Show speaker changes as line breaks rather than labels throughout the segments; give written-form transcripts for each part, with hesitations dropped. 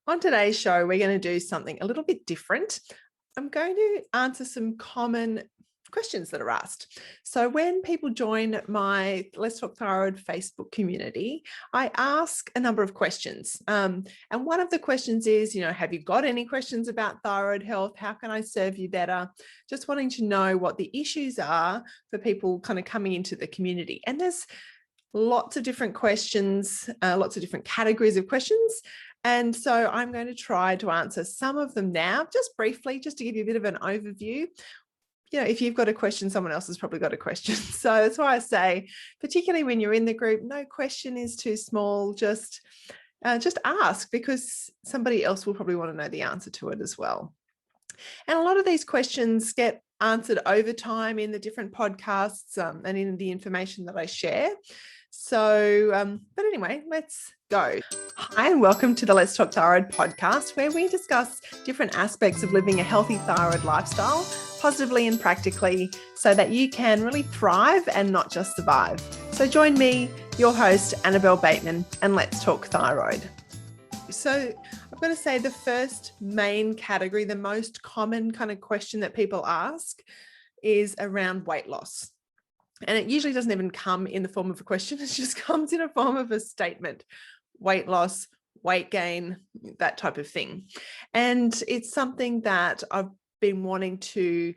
On today's show, we're going to do something a little bit different. I'm going to answer some common questions that are asked. So when people join my Let's Talk Thyroid Facebook community, I ask a number of questions. And one of the questions is, have you got any questions about thyroid health? How can I serve you better? Just wanting to know what the issues are for people kind of coming into the community. And there's lots of different questions, lots of different categories of questions. And so I'm going to try to answer some of them now, just briefly, just to give you a bit of an overview. If you've got a question, someone else has probably got a question. So that's why I say, particularly when you're in the group, no question is too small. Just ask, because somebody else will probably want to know the answer to it as well. And a lot of these questions get answered over time in the different podcasts and in the information that I share. So, but anyway, let's go. Hi, and welcome to the Let's Talk Thyroid podcast, where we discuss different aspects of living a healthy thyroid lifestyle, positively and practically, so that you can really thrive and not just survive. So join me, your host, Annabelle Bateman, and let's talk thyroid. So I'm going to say the first main category, the most common kind of question that people ask is around weight loss. And it usually doesn't even come in the form of a question. It just comes in a form of a statement: weight loss, weight gain, that type of thing. And it's something that I've been wanting to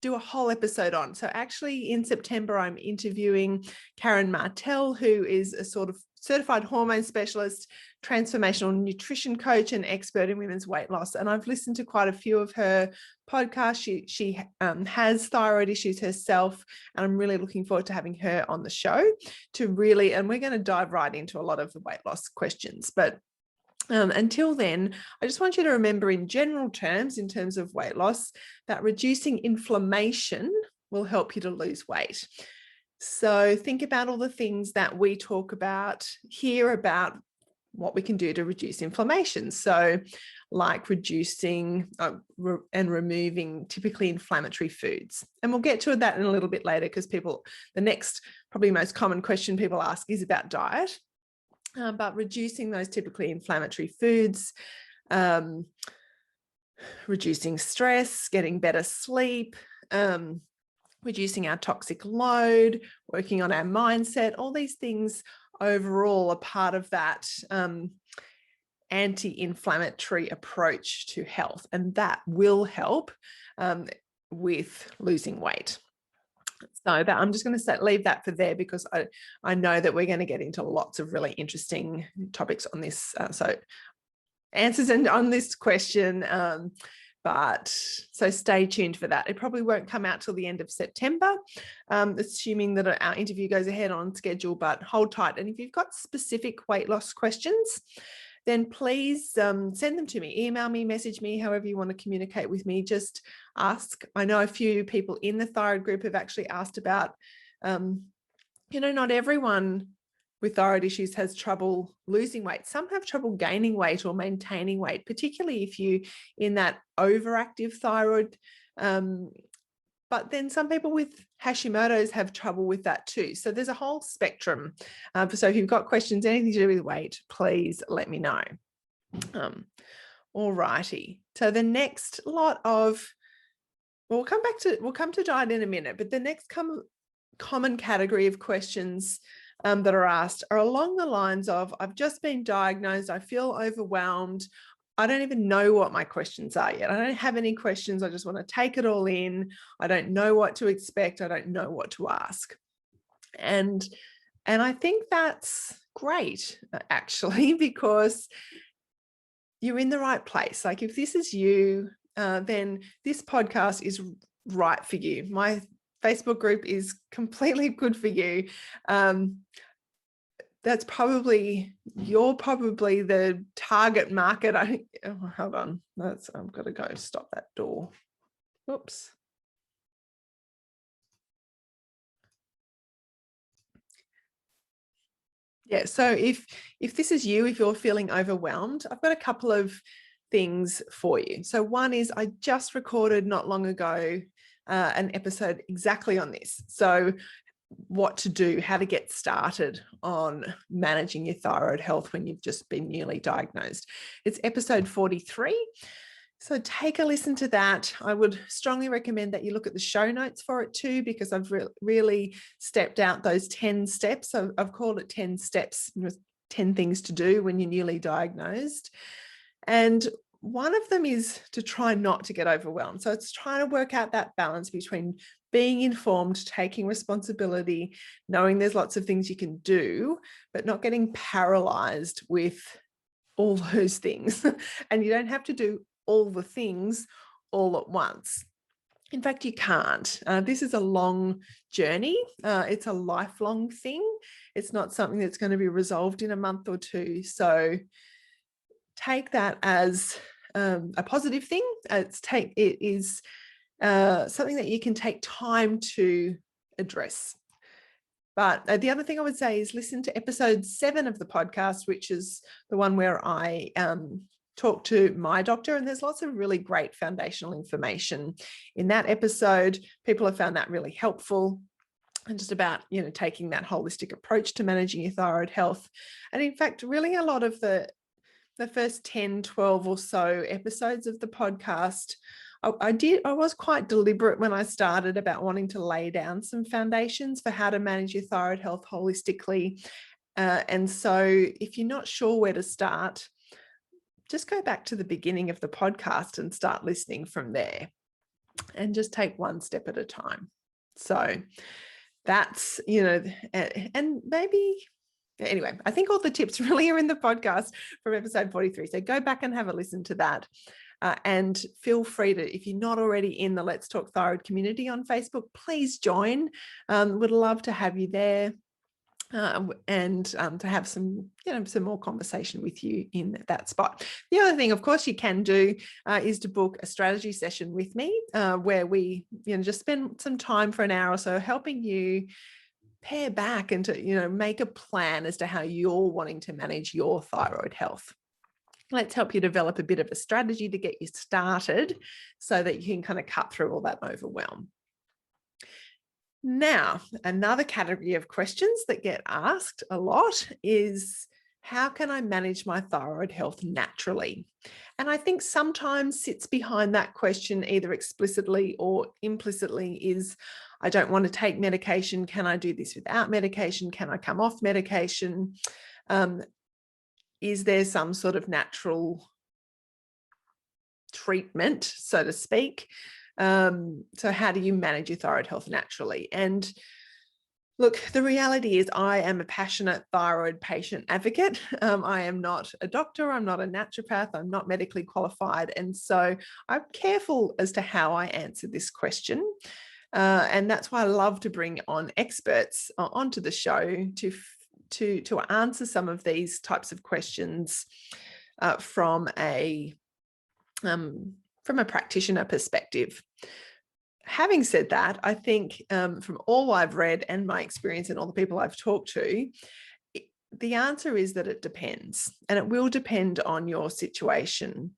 do a whole episode on. So actually in September, I'm interviewing Karen Martell, who is a sort of certified hormone specialist, transformational nutrition coach, and expert in women's weight loss. And I've listened to quite a few of her podcasts. She has thyroid issues herself, and I'm really looking forward to having her on the show and we're going to dive right into a lot of the weight loss questions. But until then, I just want you to remember, in general terms, in terms of weight loss, that reducing inflammation will help you to lose weight. So think about all the things that we talk about here about what we can do to reduce inflammation. So like reducing and removing typically inflammatory foods. And we'll get to that in a little bit later, because the next probably most common question people ask is about diet. But reducing those typically inflammatory foods, reducing stress, getting better sleep, reducing our toxic load, working on our mindset, all these things overall are part of that anti-inflammatory approach to health. And that will help with losing weight. So that I'm just going to leave that for there, because I know that we're going to get into lots of really interesting topics on this. So answers on this question. So stay tuned for that. It probably won't come out till the end of September, assuming that our interview goes ahead on schedule, but hold tight. And if you've got specific weight loss questions, then please send them to me, email me, message me, however you want to communicate with me. Just ask. I know a few people in the thyroid group have actually asked about, not everyone with thyroid issues has trouble losing weight. Some have trouble gaining weight or maintaining weight, particularly if you're in that overactive thyroid. But then some people with Hashimoto's have trouble with that too. So there's a whole spectrum. So if you've got questions, anything to do with weight, please let me know. All righty. So the next lot of, we'll come to diet in a minute, but the next common category of questions that are asked are along the lines of, I've just been diagnosed, I feel overwhelmed, I don't even know what my questions are yet. I don't have any questions. I just want to take it all in. I don't know what to expect. I don't know what to ask. And I think that's great, actually, because you're in the right place. Like, if this is you, then this podcast is right for you. My Facebook group is completely good for you. You're probably the target market. Hold on. I've got to go stop that door. Oops. Yeah. So if this is you, if you're feeling overwhelmed, I've got a couple of things for you. So one is, I just recorded not long ago an episode exactly on this. So what to do, how to get started on managing your thyroid health when you've just been newly diagnosed. It's episode 43. So take a listen to that. I would strongly recommend that you look at the show notes for it too, because I've really stepped out those 10 steps. I've called it 10 steps, 10 things to do when you're newly diagnosed. And one of them is to try not to get overwhelmed. So it's trying to work out that balance between being informed, taking responsibility, knowing there's lots of things you can do, but not getting paralyzed with all those things. And you don't have to do all the things all at once. In fact, you can't. This is a long journey. It's a lifelong thing. It's not something that's going to be resolved in a month or two. So take that as a positive thing. It is something that you can take time to address. But the other thing I would say is listen to episode 7 of the podcast, which is the one where I talk to my doctor, and there's lots of really great foundational information in that episode. People have found that really helpful, and just about, taking that holistic approach to managing your thyroid health. And in fact, really a lot of the first 10, 12 or so episodes of the podcast, I was quite deliberate when I started about wanting to lay down some foundations for how to manage your thyroid health holistically. And so if you're not sure where to start, just go back to the beginning of the podcast and start listening from there, and just take one step at a time. So that's, and maybe, anyway, I think all the tips really are in the podcast from episode 43. So go back and have a listen to that. And feel free to, if you're not already in the Let's Talk Thyroid community on Facebook, please join. Would love to have you there. And to have some more conversation with you in that spot. The other thing, of course, you can do is to book a strategy session with me, where we, just spend some time for an hour or so helping you pare back and to, make a plan as to how you're wanting to manage your thyroid health. Let's help you develop a bit of a strategy to get you started so that you can kind of cut through all that overwhelm. Now, another category of questions that get asked a lot is, how can I manage my thyroid health naturally? And I think sometimes sits behind that question, either explicitly or implicitly, is, I don't want to take medication. Can I do this without medication? Can I come off medication? Is there some sort of natural treatment, so to speak? So how do you manage your thyroid health naturally? And look, the reality is I am a passionate thyroid patient advocate. I am not a doctor. I'm not a naturopath. I'm not medically qualified. And so I'm careful as to how I answer this question. And that's why I love to bring on experts onto the show to answer some of these types of questions from a practitioner perspective. Having said that, I think from all I've read and my experience and all the people I've talked to, the answer is that it depends, and it will depend on your situation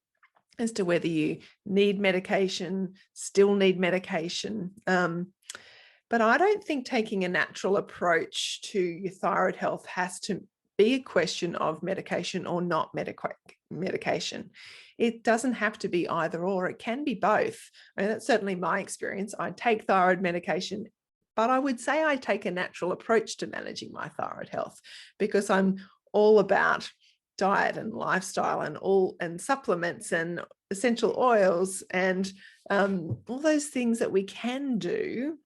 as to whether you need medication, still need medication. But I don't think taking a natural approach to your thyroid health has to be a question of medication or not medication. It doesn't have to be either or, it can be both. I mean, that's certainly my experience. I take thyroid medication, but I would say I take a natural approach to managing my thyroid health, because I'm all about diet and lifestyle and supplements and essential oils and all those things that we can do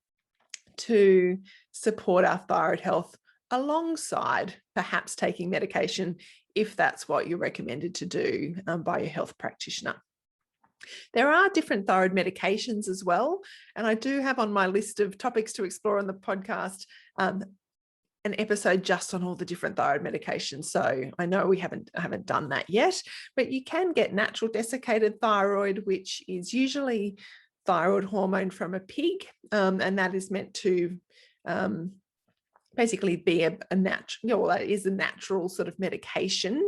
to support our thyroid health alongside perhaps taking medication, if that's what you're recommended to do by your health practitioner. There are different thyroid medications as well, and I do have on my list of topics to explore on the podcast an episode just on all the different thyroid medications. So I know I haven't done that yet, but you can get natural desiccated thyroid, which is usually thyroid hormone from a pig, and that is meant to basically be a natural, that is a natural sort of medication,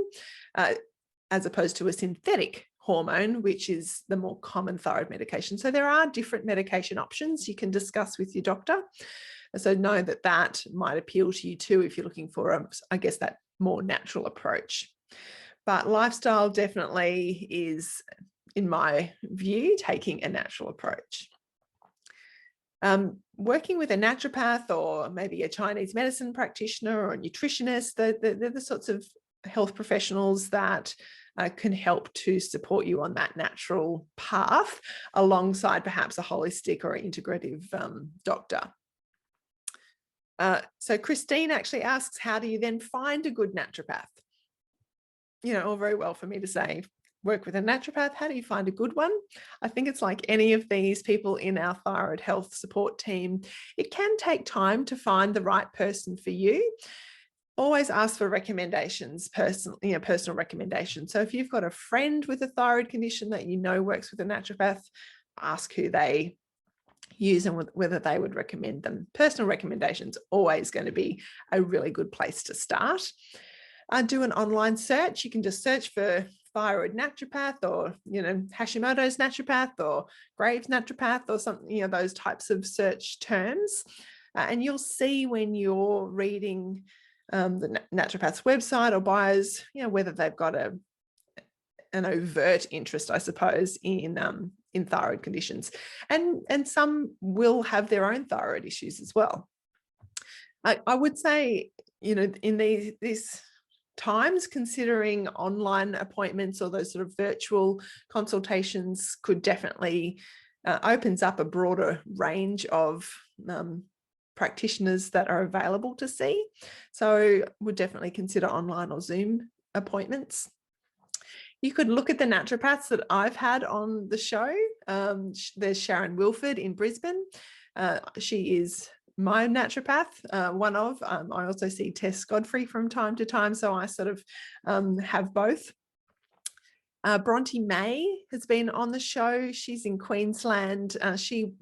as opposed to a synthetic hormone, which is the more common thyroid medication. So there are different medication options you can discuss with your doctor. So know that that might appeal to you too if you're looking for, I guess, that more natural approach. But lifestyle definitely is, in my view, taking a natural approach. Working with a naturopath or maybe a Chinese medicine practitioner or a nutritionist, they're the sorts of health professionals that can help to support you on that natural path alongside perhaps a holistic or integrative doctor. So Christine actually asks, how do you then find a good naturopath? You know, all very well for me to say, work with a naturopath. How do you find a good one? I think it's like any of these people in our thyroid health support team. It can take time to find the right person for you. Always ask for recommendations, personal recommendations. So if you've got a friend with a thyroid condition that you know works with a naturopath, ask who they use and whether they would recommend them. Personal recommendations always going to be a really good place to start. Do an online search. You can just search for thyroid naturopath or, Hashimoto's naturopath or Graves' naturopath or something, those types of search terms. And you'll see when you're reading the naturopath's website or bios, whether they've got an overt interest, I suppose, in thyroid conditions. And some will have their own thyroid issues as well. I would say, in these times, considering online appointments or those sort of virtual consultations could definitely opens up a broader range of practitioners that are available to see. So would definitely consider online or Zoom appointments. You could look at the naturopaths that I've had on the show. There's Sharon Wilford in Brisbane. She is my naturopath, one of. I also see Tess Godfrey from time to time, so I sort of have both. Bronte May has been on the show. She's in Queensland. She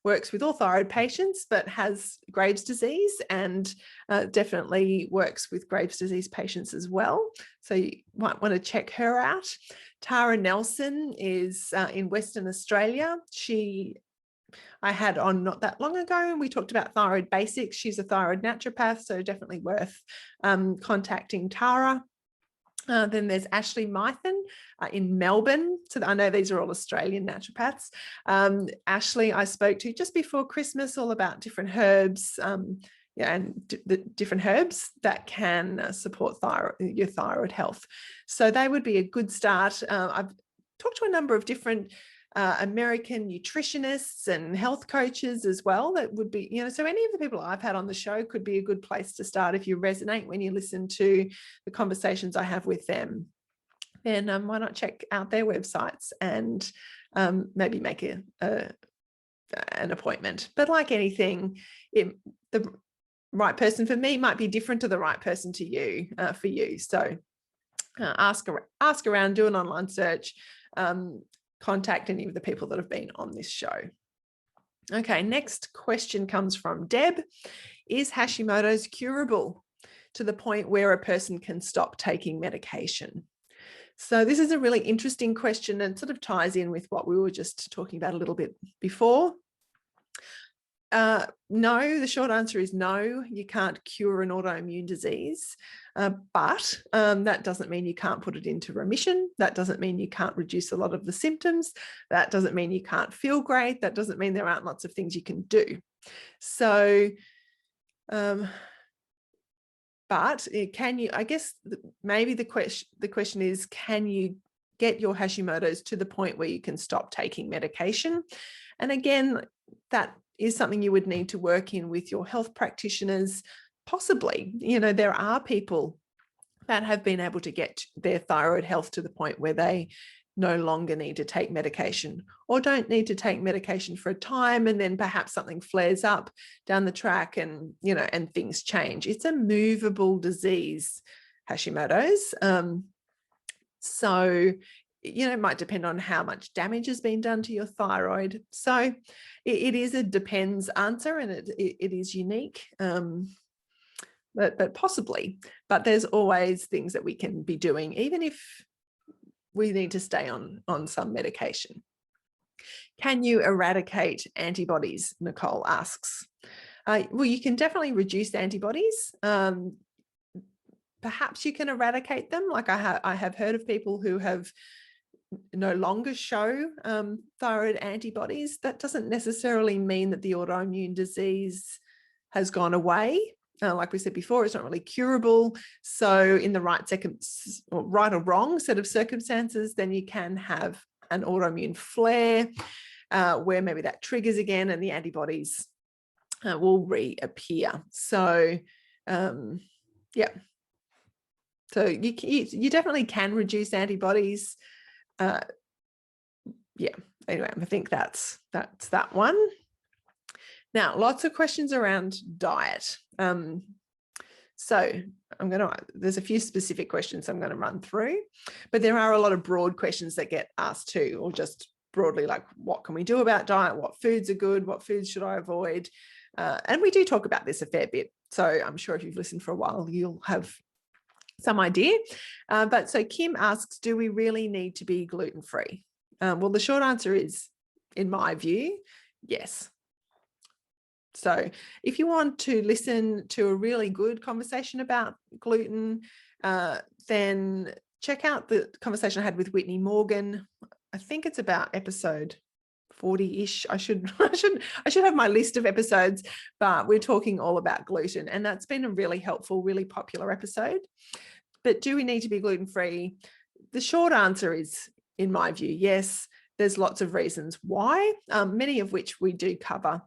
works with all thyroid patients, but has Graves' disease and definitely works with Graves' disease patients as well. So you might want to check her out. Tara Nelson is in Western Australia. I had on not that long ago, and we talked about thyroid basics. She's a thyroid naturopath, so definitely worth contacting Tara. Then there's Ashley Mythen in Melbourne. So I know these are all Australian naturopaths. Ashley, I spoke to just before Christmas, all about different herbs, and the different herbs that can support your thyroid health. So they would be a good start. I've talked to a number of different American nutritionists and health coaches as well. That would be, so any of the people I've had on the show could be a good place to start if you resonate when you listen to the conversations I have with them. Then why not check out their websites and maybe make an appointment. But like anything, the right person for me might be different to the right person to you, for you. So ask around, do an online search, contact any of the people that have been on this show. Okay, next question comes from Deb. Is Hashimoto's curable to the point where a person can stop taking medication? So this is a really interesting question and sort of ties in with what we were just talking about a little bit before. No, the short answer is no, you can't cure an autoimmune disease, but that doesn't mean you can't put it into remission. That doesn't mean you can't reduce a lot of the symptoms. That doesn't mean you can't feel great. That doesn't mean there aren't lots of things you can do. So, but can you, I guess maybe the question is, can you get your Hashimoto's to the point where you can stop taking medication? And again, that is something you would need to work in with your health practitioners. Possibly, there are people that have been able to get their thyroid health to the point where they no longer need to take medication or don't need to take medication for a time, and then perhaps something flares up down the track and, and things change. It's a movable disease, Hashimoto's. So it might depend on how much damage has been done to your thyroid. So it is a depends answer, and it is unique, but possibly. But there's always things that we can be doing, even if we need to stay on some medication. Can you eradicate antibodies? Nicole asks. Well, you can definitely reduce antibodies. Perhaps you can eradicate them. Like I have heard of people who have no longer show thyroid antibodies. That doesn't necessarily mean that the autoimmune disease has gone away. Like we said before, it's not really curable. So in the right or wrong set of circumstances, then you can have an autoimmune flare where maybe that triggers again and the antibodies will reappear. So yeah. So you definitely can reduce antibodies. Yeah, anyway, I think that's that one. Now, lots of questions around diet. So there's a few specific questions I'm going to run through, but there are a lot of broad questions that get asked too, or just broadly like, what can we do about diet? What foods are good? What foods should I avoid? And we do talk about this a fair bit. So I'm sure if you've listened for a while, you'll have some idea. But so Kim asks, do we really need to be gluten-free? Well, the short answer is, in my view, yes. So if you want to listen to a really good conversation about gluten, then check out the conversation I had with Whitney Morgan. I think it's about episode 40-ish. I should have my list of episodes, but we're talking all about gluten, and that's been a really helpful, really popular episode. But do we need to be gluten-free? The short answer is, in my view, yes. There's lots of reasons why, many of which we do cover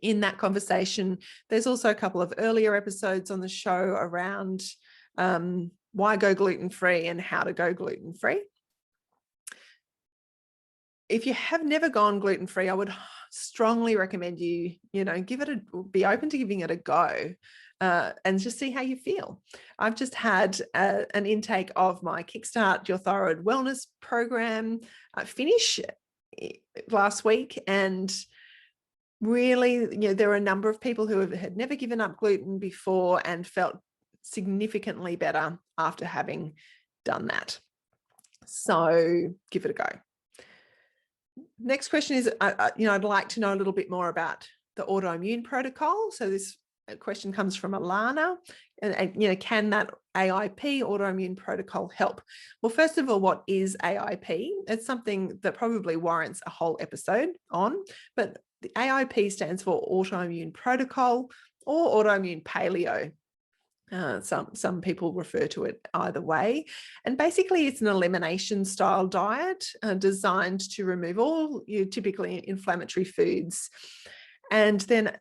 in that conversation. There's also a couple of earlier episodes on the show around why go gluten-free and how to go gluten-free. If you have never gone gluten-free, I would strongly recommend you be open to giving it a go and just see how you feel. I've just had an intake of my Kickstart Your Thyroid Wellness program finish last week, and really, there are a number of people who had never given up gluten before and felt significantly better after having done that. So give it a go. Next question is, I'd like to know a little bit more about the Autoimmune Protocol. So this question comes from Alana, and can that AIP, Autoimmune Protocol, help? Well, first of all, what is AIP? It's something that probably warrants a whole episode on, but the AIP stands for Autoimmune Protocol or Autoimmune Paleo. Some people refer to it either way. And basically it's an elimination style diet designed to remove all your typically inflammatory foods, and then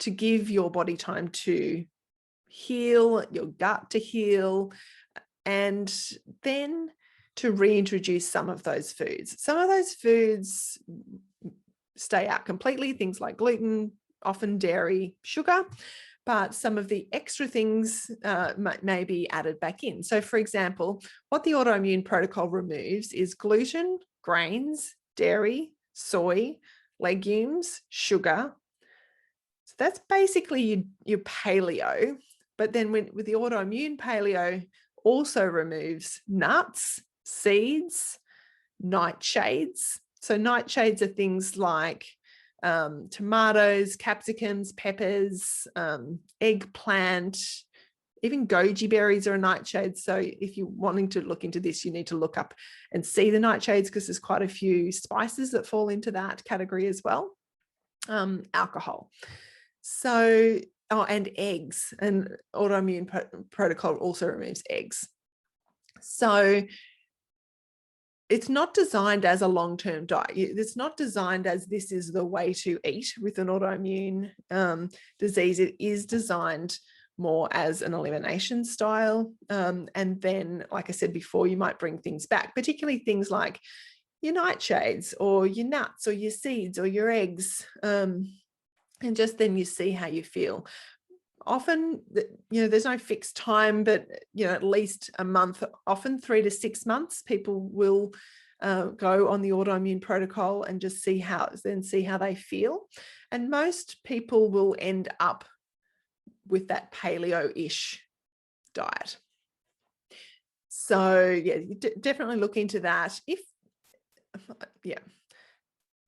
to give your body time to heal, your gut to heal, and then to reintroduce some of those foods. Some of those foods stay out completely, things like gluten, often dairy, sugar, but some of the extra things may be added back in. So for example, what the Autoimmune Protocol removes is gluten, grains, dairy, soy, legumes, sugar. So that's basically your paleo. But then with the Autoimmune Paleo, also removes nuts, seeds, nightshades. So nightshades are things like tomatoes, capsicums, peppers, eggplant, even goji berries are a nightshade. So if you're wanting to look into this, you need to look up and see the nightshades, because there's quite a few spices that fall into that category as well. Alcohol. So, and eggs, and Autoimmune Protocol also removes eggs. So it's not designed as a long-term diet. It's not designed as this is the way to eat with an autoimmune disease. It is designed more as an elimination style. And then, like I said before, you might bring things back, particularly things like your nightshades or your nuts or your seeds or your eggs. And just then you see how you feel. Often, there's no fixed time, but, at least a month, often 3 to 6 months, people will go on the Autoimmune Protocol and just see how they feel. And most people will end up with that paleo-ish diet. So yeah, you definitely look into that.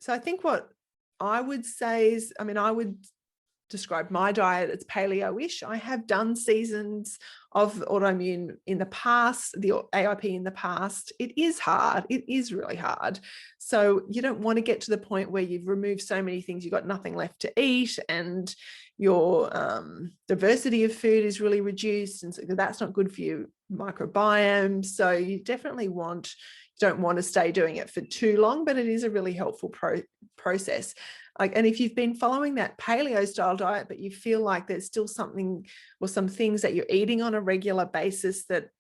So I think what I would say is, I would describe my diet as paleo-ish. I have done seasons of autoimmune in the past, the AIP in the past. It is hard. It is really hard. So you don't want to get to the point where you've removed so many things, you've got nothing left to eat, and your diversity of food is really reduced, and so that's not good for your microbiome. So you definitely don't want to stay doing it for too long, but it is a really helpful process. And if you've been following that paleo style diet, but you feel like there's still something or some things that you're eating on a regular basis that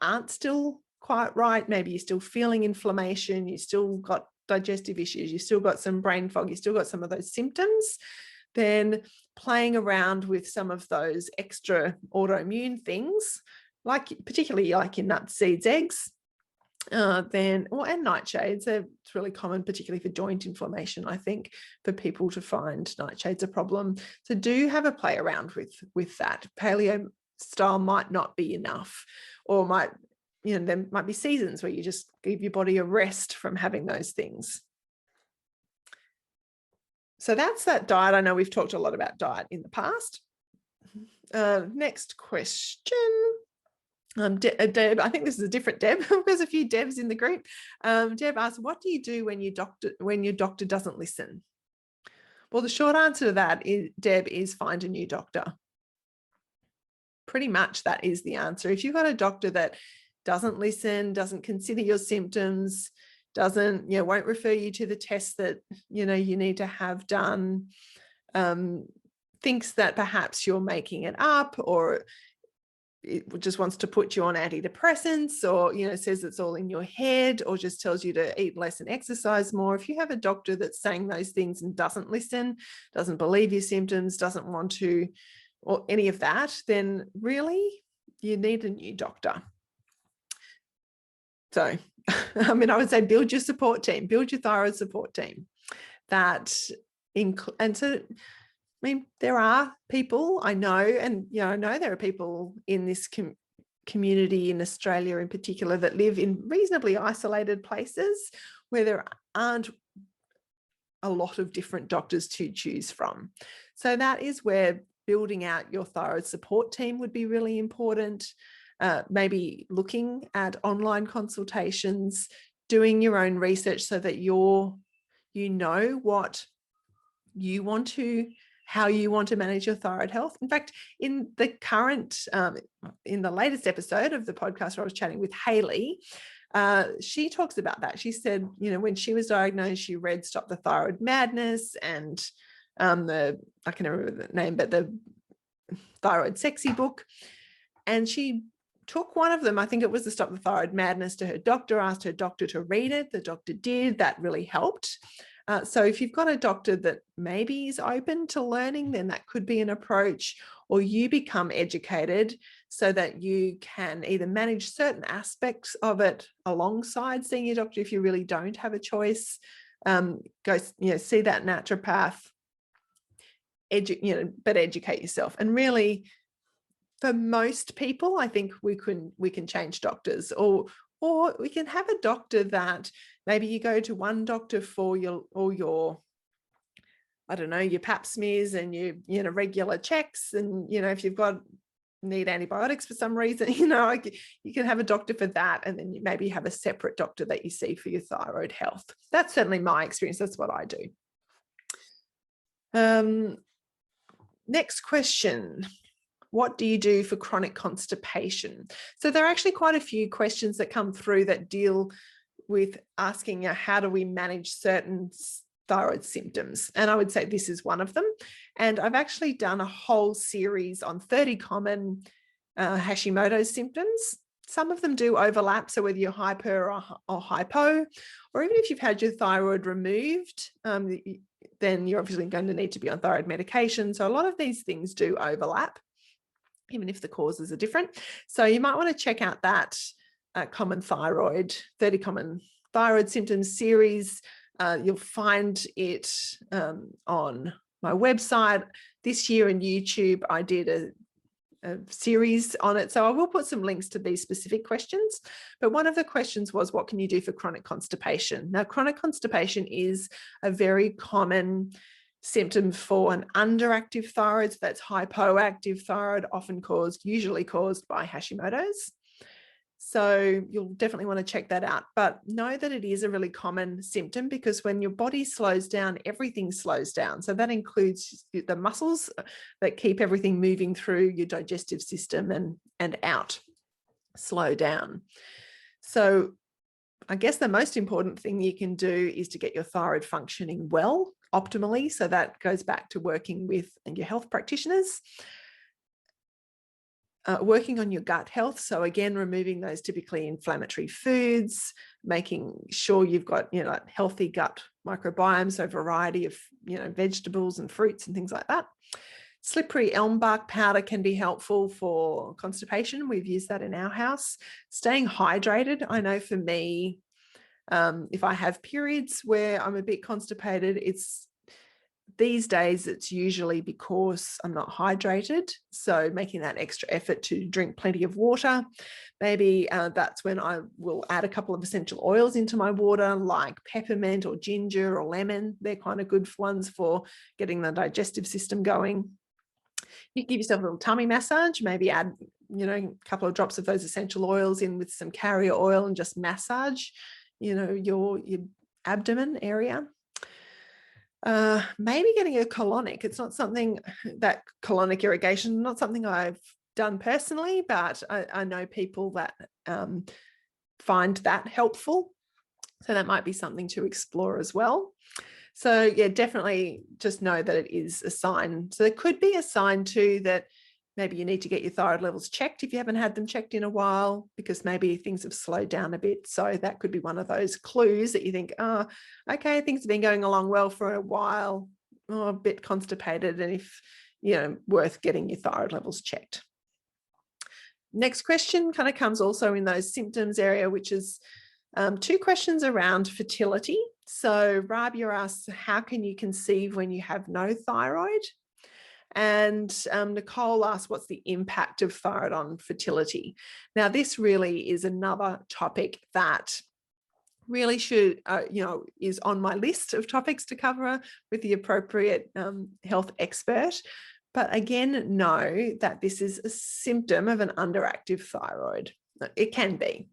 aren't still quite right, maybe you're still feeling inflammation, you still got digestive issues, you still got some brain fog, you still got some of those symptoms, then playing around with some of those extra autoimmune things, like particularly like your nuts, seeds, eggs, and nightshades. It's really common, particularly for joint inflammation, I think, for people to find nightshades a problem. So do have a play around with that. Paleo style might not be enough, or there might be seasons where you just give your body a rest from having those things. So that's that diet. I know we've talked a lot about diet in the past. Next question. Deb, I think this is a different Deb. There's a few Debs in the group. Deb asks, what do you do when your doctor doesn't listen? Well, the short answer to that, Deb, is find a new doctor. Pretty much that is the answer. If you've got a doctor that doesn't listen, doesn't consider your symptoms, won't refer you to the tests that you need to have done, thinks that perhaps you're making it up, or it just wants to put you on antidepressants, or says it's all in your head, or just tells you to eat less and exercise more. If you have a doctor that's saying those things and doesn't listen, doesn't believe your symptoms, doesn't want to, or any of that, then really you need a new doctor. So I would say build your support team, build your thyroid support team. There are people I know, and I know there are people in this community in Australia in particular that live in reasonably isolated places where there aren't a lot of different doctors to choose from. So that is where building out your thyroid support team would be really important. Maybe looking at online consultations, doing your own research so that what you want to, how you want to manage your thyroid health. In fact, in the latest episode of the podcast where I was chatting with Hayley, she talks about that. She said, when she was diagnosed, she read Stop the Thyroid Madness and I can remember the name, but the Thyroid Sexy book. And she took one of them, I think it was the Stop the Thyroid Madness, to her doctor, asked her doctor to read it. The doctor did. That really helped. So if you've got a doctor that maybe is open to learning, then that could be an approach, or you become educated so that you can either manage certain aspects of it alongside seeing your doctor if you really don't have a choice. Go, see that naturopath, but educate yourself. And really, for most people, I think we can change doctors, or we can have a doctor that maybe you go to one doctor for your I don't know, your pap smears and your regular checks, and if you've need antibiotics for some reason, you can have a doctor for that, and then you maybe have a separate doctor that you see for your thyroid health. That's certainly my experience. That's what I do. Next question. What do you do for chronic constipation? So there are actually quite a few questions that come through that deal with asking, how do we manage certain thyroid symptoms? And I would say this is one of them. And I've actually done a whole series on 30 common Hashimoto symptoms. Some of them do overlap. So whether you're hyper or hypo, or even if you've had your thyroid removed, then you're obviously going to need to be on thyroid medication. So a lot of these things do overlap, even if the causes are different. So you might want to check out that 30 common thyroid symptoms series. You'll find it on my website. This year on YouTube, I did a series on it. So I will put some links to these specific questions. But one of the questions was, what can you do for chronic constipation? Now, chronic constipation is a very common symptoms for an underactive thyroid. So that's hypoactive thyroid, usually caused by Hashimoto's. So you'll definitely want to check that out, but know that it is a really common symptom, because when your body slows down, everything slows down. So that includes the muscles that keep everything moving through your digestive system and out, slow down. So I guess the most important thing you can do is to get your thyroid functioning well, optimally. So that goes back to working with your health practitioners. Working on your gut health. So again, removing those typically inflammatory foods, making sure you've got, like healthy gut microbiome, so a variety of, vegetables and fruits and things like that. Slippery elm bark powder can be helpful for constipation. We've used that in our house. Staying hydrated. I know for me, if I have periods where I'm a bit constipated, these days it's usually because I'm not hydrated. So making that extra effort to drink plenty of water. Maybe that's when I will add a couple of essential oils into my water, like peppermint or ginger or lemon. They're kind of good ones for getting the digestive system going. You give yourself a little tummy massage, maybe add, a couple of drops of those essential oils in with some carrier oil and just massage, your abdomen area. Maybe getting a colonic. It's not something that colonic irrigation, not something I've done personally, but I know people that find that helpful. So that might be something to explore as well. So yeah, definitely just know that it is a sign. So there could be a sign too that maybe you need to get your thyroid levels checked if you haven't had them checked in a while, because maybe things have slowed down a bit. So that could be one of those clues that you think, oh, okay, things have been going along well for a while, a bit constipated, and if, worth getting your thyroid levels checked. Next question kind of comes also in those symptoms area, which is 2 questions around fertility. So Rabia asks, how can you conceive when you have no thyroid? And Nicole asks, what's the impact of thyroid on fertility? Now, this really is another topic that really should, is on my list of topics to cover with the appropriate health expert. But again, know that this is a symptom of an underactive thyroid. It can be.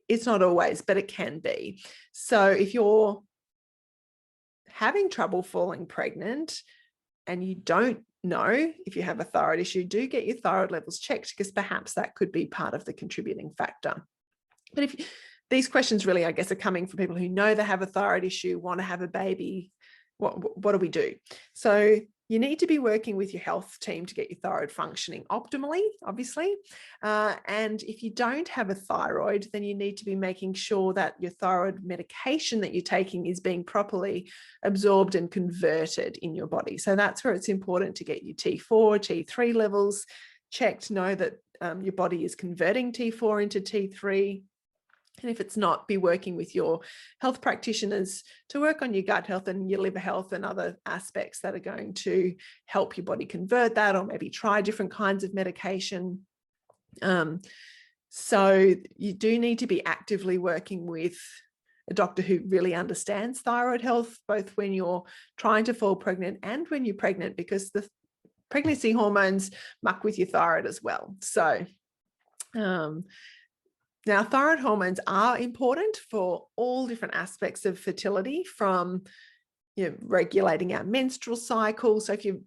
It's not always, but it can be. So if you're having trouble falling pregnant and you don't know if you have a thyroid issue, do get your thyroid levels checked, because perhaps that could be part of the contributing factor. But if these questions really, I guess, are coming from people who know they have a thyroid issue, want to have a baby, what do we do? So you need to be working with your health team to get your thyroid functioning optimally, obviously. And if you don't have a thyroid, then you need to be making sure that your thyroid medication that you're taking is being properly absorbed and converted in your body. So that's where it's important to get your T4, T3 levels checked, know that your body is converting T4 into T3. And if it's not, be working with your health practitioners to work on your gut health and your liver health and other aspects that are going to help your body convert that, or maybe try different kinds of medication. So you do need to be actively working with a doctor who really understands thyroid health, both when you're trying to fall pregnant and when you're pregnant, because the pregnancy hormones muck with your thyroid as well. So now, thyroid hormones are important for all different aspects of fertility, from regulating our menstrual cycle. So if you,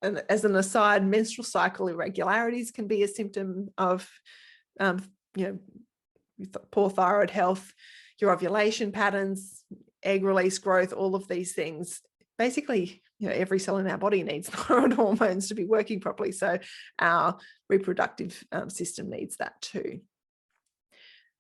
and as an aside, menstrual cycle irregularities can be a symptom of poor thyroid health. Your ovulation patterns, egg release growth, all of these things. Basically, every cell in our body needs thyroid hormones to be working properly. So our reproductive system needs that too.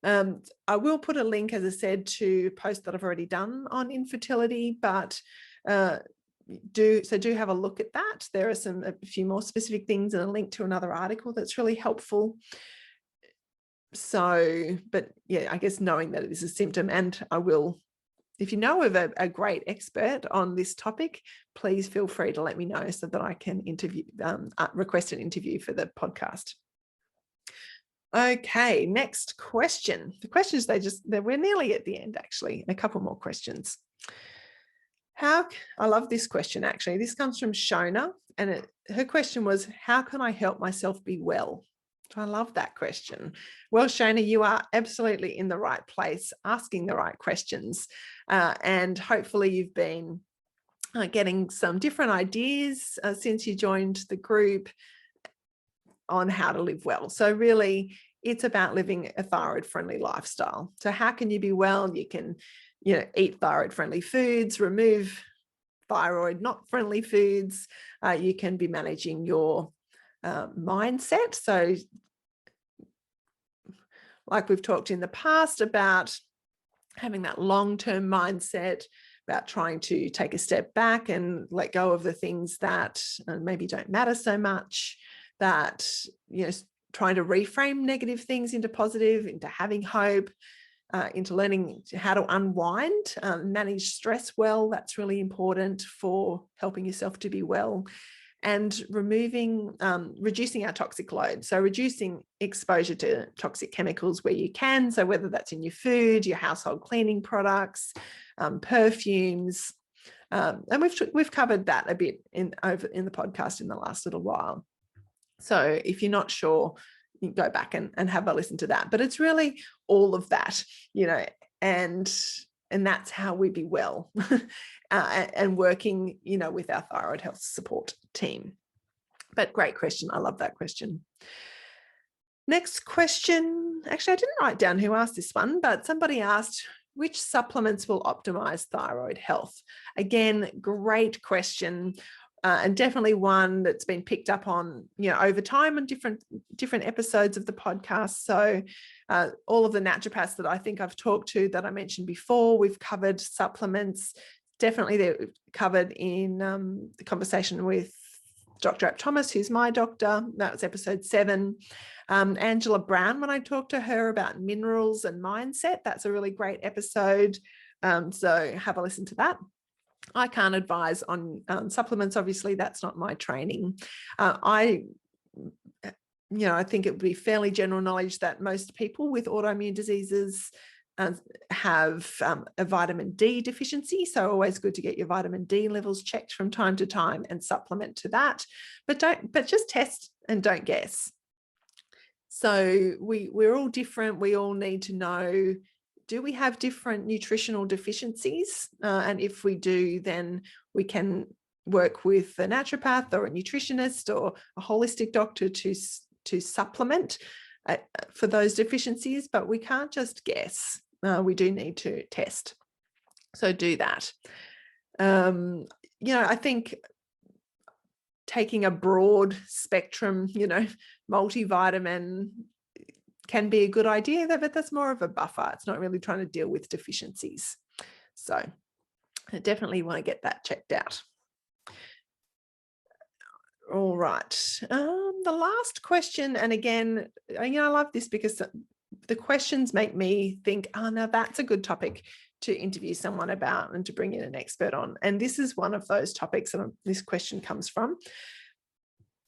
I will put a link, as I said, to a post that I've already done on infertility, but do have a look at that. There are a few more specific things and a link to another article that's really helpful. So, but yeah, I guess knowing that it is a symptom, and I will, if you know of a great expert on this topic, please feel free to let me know so that I can request an interview for the podcast. Okay, next question. The questions, we're nearly at the end, actually, and a couple more questions. I love this question, actually. This comes from Shona, and her question was, how can I help myself be well? I love that question. Well, Shona, you are absolutely in the right place, asking the right questions. And hopefully you've been getting some different ideas since you joined the group on how to live well. So really, it's about living a thyroid-friendly lifestyle. So how can you be well? You can, eat thyroid-friendly foods, remove thyroid not friendly foods. You can be managing your mindset. So like we've talked in the past about having that long-term mindset, about trying to take a step back and let go of the things that maybe don't matter so much, that, trying to reframe negative things into positive, into having hope, into learning how to unwind, manage stress well. That's really important for helping yourself to be well. And reducing our toxic load. So reducing exposure to toxic chemicals where you can. So whether that's in your food, your household cleaning products, perfumes. And we've covered that a bit in the podcast in the last little while. So if you're not sure, you can go back and have a listen to that. But it's really all of that, and that's how we be well and working, with our thyroid health support team. But great question. I love that question. Next question. Actually, I didn't write down who asked this one, but somebody asked, which supplements will optimize thyroid health? Again, great question. And definitely one that's been picked up on, over time on different episodes of the podcast. So all of the naturopaths that I think I've talked to that I mentioned before, we've covered supplements. Definitely they're covered in the conversation with Dr. Aip Thomas, who's my doctor. That was episode 7. Angela Brown, when I talked to her about minerals and mindset, that's a really great episode. So have a listen to that. I can't advise on supplements. Obviously, that's not my training. I think it would be fairly general knowledge that most people with autoimmune diseases have a vitamin D deficiency. So always good to get your vitamin D levels checked from time to time and supplement to that. But just test and don't guess. So we're all different. We all need to know, do we have different nutritional deficiencies? And if we do, then we can work with a naturopath or a nutritionist or a holistic doctor to supplement for those deficiencies, but we can't just guess. We do need to test. So do that. I think taking a broad spectrum, multivitamin can be a good idea, but that's more of a buffer. It's not really trying to deal with deficiencies. So I definitely want to get that checked out. All right. The last question, and again, I love this because the questions make me think, oh, now that's a good topic to interview someone about and to bring in an expert on. And this is one of those topics that this question comes from.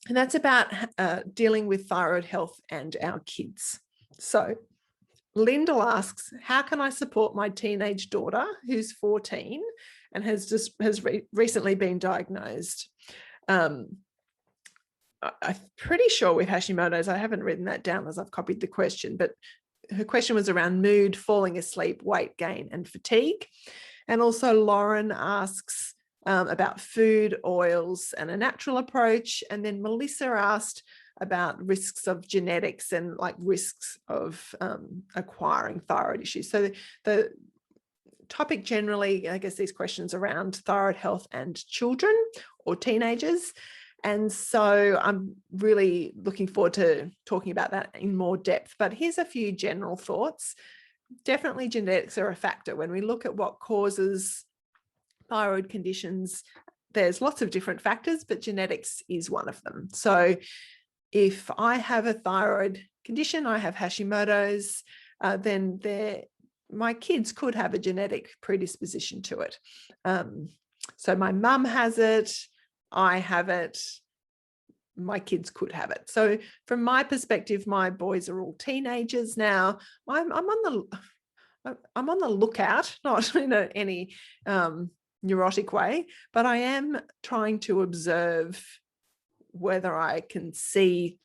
And that's about dealing with thyroid health and our kids. So Linda asks, how can I support my teenage daughter who's 14 and has recently been diagnosed? I'm pretty sure with Hashimoto's. I haven't written that down as I've copied the question, but her question was around mood, falling asleep, weight gain, and fatigue. And also Lauren asks about food, oils, and a natural approach. And then Melissa asked about risks of genetics and risks of acquiring thyroid issues. So the topic generally, I guess these questions around thyroid health and children or teenagers. And so I'm really looking forward to talking about that in more depth. But here's a few general thoughts. Definitely genetics are a factor. When we look at what causes thyroid conditions, there's lots of different factors, but genetics is one of them. So if I have a thyroid condition, I have Hashimoto's, then my kids could have a genetic predisposition to it. So my mum has it, I have it, my kids could have it. So from my perspective, my boys are all teenagers now. I'm on the lookout, not any neurotic way, but I am trying to observe whether I can see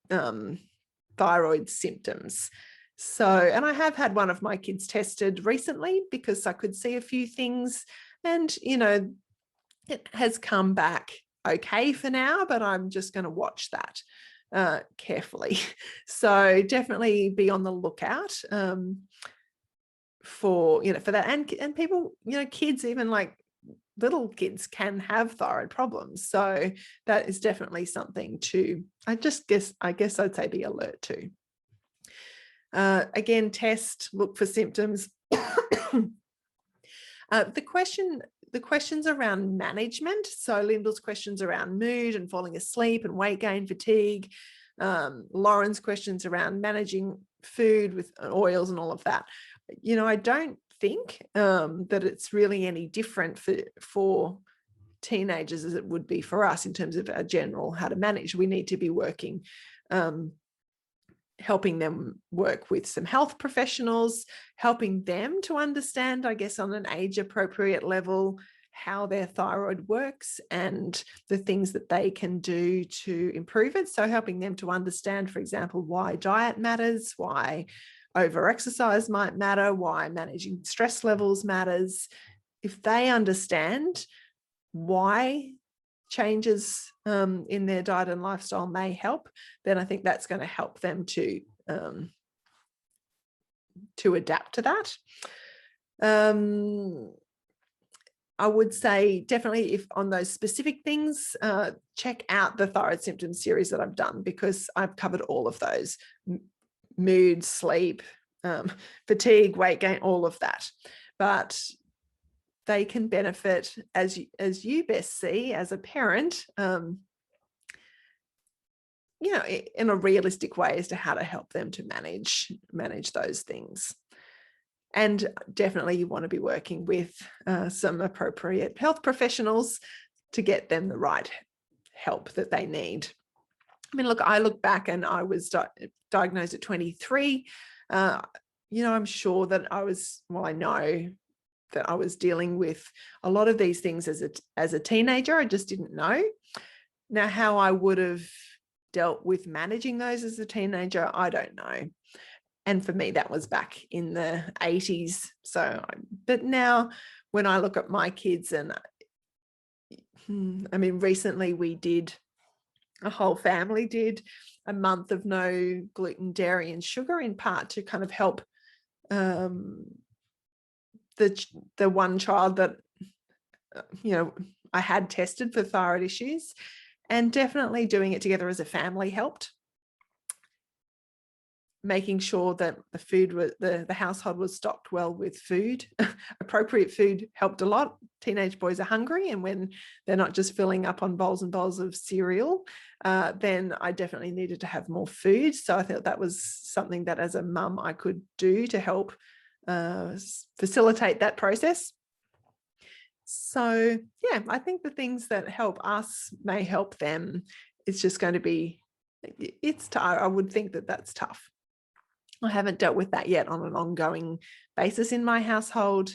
thyroid symptoms. So, and I have had one of my kids tested recently because I could see a few things, and, you know, it has come back okay for now, but I'm just going to watch that carefully. So definitely be on the lookout for, you know, for that. And people, you know, kids, even like little kids can have thyroid problems. So that is definitely something to, I guess I'd say be alert to. Again, test, look for symptoms. The questions around management. So Lyndall's questions around mood and falling asleep and weight gain, fatigue. Lauren's questions around managing food with oils and all of that. You know, I don't think that it's really any different for teenagers as it would be for us in terms of a general how to manage. We need to be working, helping them work with some health professionals, helping them to understand, I guess, on an age appropriate level, how their thyroid works and the things that they can do to improve it. So helping them to understand, for example, why diet matters, why over-exercise might matter, why managing stress levels matters. If they understand why changes in their diet and lifestyle may help, then I think that's going to help them to adapt to that. I would say definitely, if on those specific things, check out the thyroid symptoms series that I've done, because I've covered all of those: mood, sleep, fatigue, weight gain, all of that. But they can benefit as you best see as a parent, you know, in a realistic way as to how to help them to manage those things. And definitely you want to be working with some appropriate health professionals to get them the right help that they need. I mean, look, I look back and I was diagnosed at 23. You know, I'm sure that I know that I was dealing with a lot of these things as a teenager. I just didn't know. Now, how I would have dealt with managing those as a teenager, I don't know. And for me, that was back in the 80s. So, but now when I look at my kids, and I mean, recently a whole family did a month of no gluten, dairy, and sugar, in part to kind of help the one child that, you know, I had tested for thyroid issues, and definitely doing it together as a family helped. Making sure that the household was stocked well with food, appropriate food, helped a lot. Teenage boys are hungry, and when they're not just filling up on bowls and bowls of cereal, then I definitely needed to have more food. So I thought that was something that as a mum I could do to help facilitate that process. So yeah, I think the things that help us may help them. It's just going to be, I would think that that's tough. I haven't dealt with that yet on an ongoing basis in my household.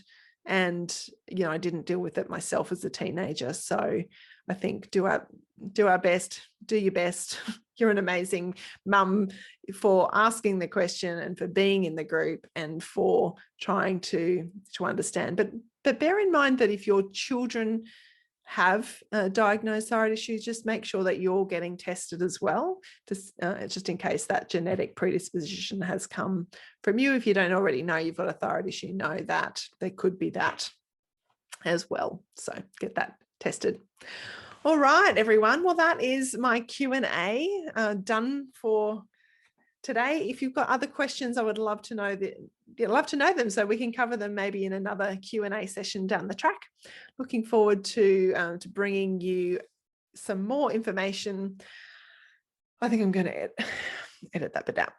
And, you know, I didn't deal with it myself as a teenager. So I think do our best, do your best. You're an amazing mum for asking the question and for being in the group and for trying to understand. But bear in mind that if your children have diagnosed thyroid issues, just make sure that you're getting tested as well, just in case that genetic predisposition has come from you. If you don't already know you've got a thyroid issue, know that there could be that as well. So get that tested. All right, everyone. Well, that is my Q&A done for today. If you've got other questions, I would love to know them so we can cover them maybe in another Q&A session down the track. Looking forward to bringing you some more information. I think I'm going to edit that bit out.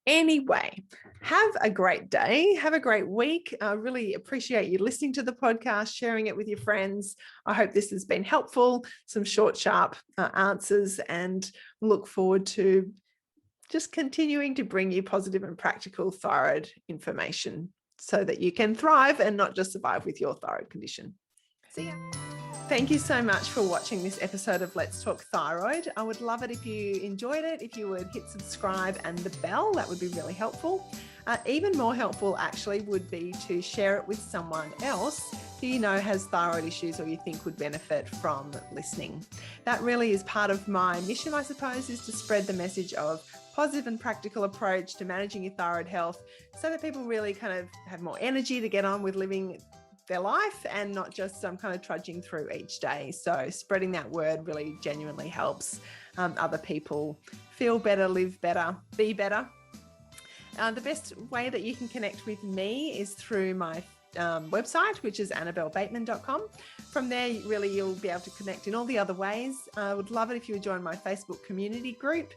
Anyway, have a great day. Have a great week. I really appreciate you listening to the podcast, sharing it with your friends. I hope this has been helpful, some short, sharp answers, and look forward to just continuing to bring you positive and practical thyroid information. so that you can thrive and not just survive with your thyroid condition. See ya. Thank you so much for watching this episode of Let's Talk Thyroid. I would love it if you enjoyed it, if you would hit subscribe and the bell. That would be really helpful. Even more helpful actually would be to share it with someone else who you know has thyroid issues or you think would benefit from listening. That really is part of my mission, I suppose, is to spread the message of positive and practical approach to managing your thyroid health so that people really kind of have more energy to get on with living their life and not just kind of trudging through each day. So spreading that word really genuinely helps other people feel better, live better, be better. The best way that you can connect with me is through my website, which is annabellebateman.com. From there, really, you'll be able to connect in all the other ways. I would love it if you would join my Facebook community group.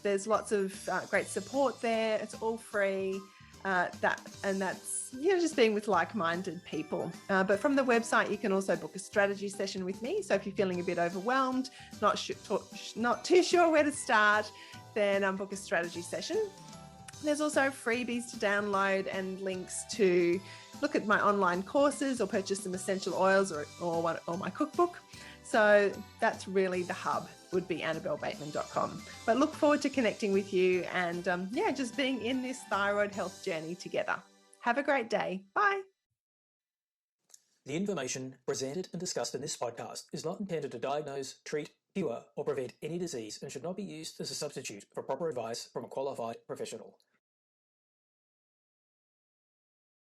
There's lots of great support there. It's all free. That's just being with like-minded people. But from the website, you can also book a strategy session with me. So if you're feeling a bit overwhelmed, not too sure where to start, then book a strategy session. There's also freebies to download and links to look at my online courses or purchase some essential oils or my cookbook. So that's really the hub, would be annabellebateman.com. But look forward to connecting with you and just being in this thyroid health journey together. Have a great day. Bye.
The information presented and discussed in this podcast is not intended to diagnose, treat, cure, or prevent any disease and should not be used as a substitute for proper advice from a qualified professional.